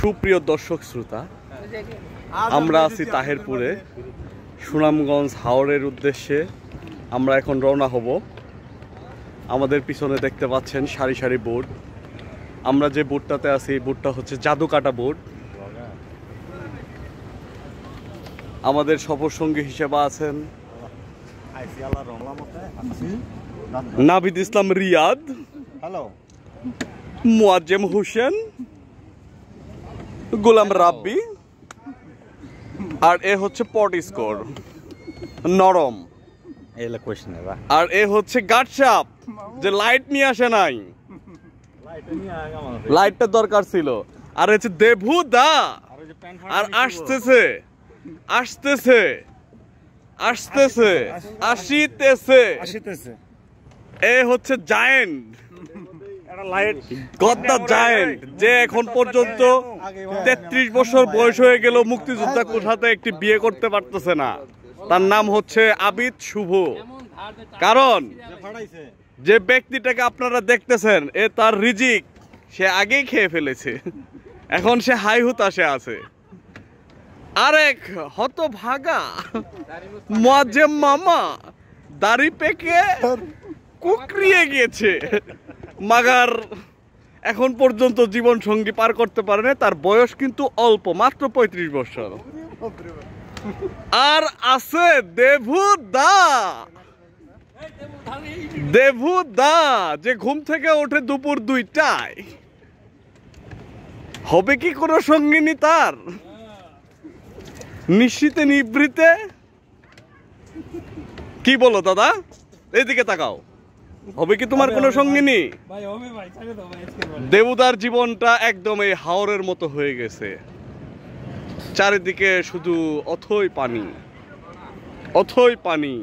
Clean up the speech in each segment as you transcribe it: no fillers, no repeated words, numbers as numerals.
সুপ্রিয় দর্শক শ্রোতা, আমরা আছি তাহেরপুরে, সুনামগঞ্জ হাওরের উদ্দেশ্যে আমরা এখন রওনা হব। আমাদের পিছনে দেখতে পাচ্ছেন সারি সারি বোট। আমরা যে বোটটাতে আছি এই বোটটা হচ্ছে জাদুকাটা বোট। আমাদের সফর সঙ্গী হিসেবে আছেন নাভিদ ইসলাম রিয়াদ, মুয়াজ্জেম হোসেন, গোলাম রাব্বি, আর এ হচ্ছে পট স্কোর নরম, আর এ হচ্ছে গাটসাপ যে লাইট নিয়ে আসে নাই, লাইটটা দরকার ছিল। আর হচ্ছে দেভু দা, আর আসতেছে আসতেছে আসতেছে আসিতেছে, এ হচ্ছে জায়েন্ট গদ্দার জায়েন্ট, যে এখন পর্যন্ত 33 বছর বয়স হয়ে গেল মুক্তিযোদ্ধা কোঠাতে একটি বিয়ে করতে পারতেছে না। তার নাম হচ্ছে আবিদ শুভ। কারণ যে ব্যক্তিটাকে আপনারা দেখতেছেন এ তার রিজিক সে আগেই খেয়ে ফেলেছে, এখন সে হাই হুতাশে আছে। আরেক হতভাগা মুয়াজ্জেম মামা দাড়ি পেকে কুকরিয়ে গিয়েছে, মাগার এখন পর্যন্ত জীবন সঙ্গী পার করতে পারে না। তার বয়স কিন্তু অল্প, মাত্র 35 বছর। আর আছে দেভু দা, দেভু দা যে ঘুম থেকে ওঠে দুপুর 2টায়। হবে কি কোনো সঙ্গিনী তার নিশ্চিতে নিবৃতে? কি বলো দাদা, এইদিকে তাকাও, হবে কি তোমার কোনো সঙ্গিনী? দেবুদার জীবনটা একদম এই হাওরের মতো হয়ে গেছে, চারিদিকে শুধু অথই পানি, অথই পানি।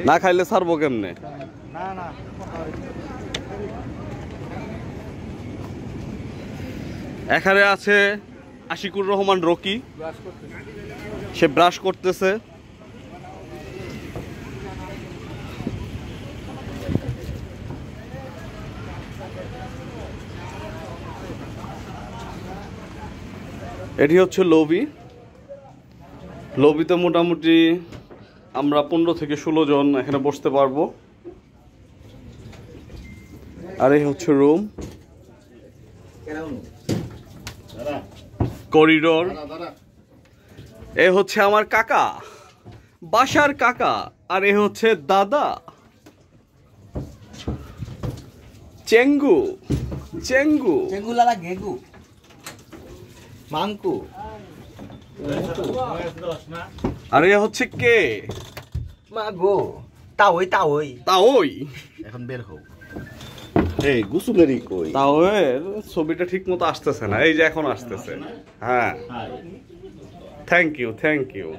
না খাইলে ছাড়বো কেমনে? এখানে আছে আশিকুর রহমান রকি, সে ব্রাশ করতেছে। এটি হচ্ছে লবি। লবিতে মোটামুটি আমরা 15 থেকে 16 জন এখানে বসতে পারবো। আর এই হচ্ছে রুম, করিডোর। এ হচ্ছে আমার কাকা, বাসার কাকা, আর এ হচ্ছে দাদা চেঙ্গু, চেঙ্গু চেঙ্গু লালা গেগু মাংকু। আর এ হচ্ছে কে মাগো তাওই, তাওই তাওই এখন বের হও। এই গুসুলেরই কই তাওয়ের ছবিটা ঠিক মতো আসতেছে না, এই যে এখন আসতেছে। হ্যাঁ, থ্যাংক ইউ, থ্যাংক ইউ।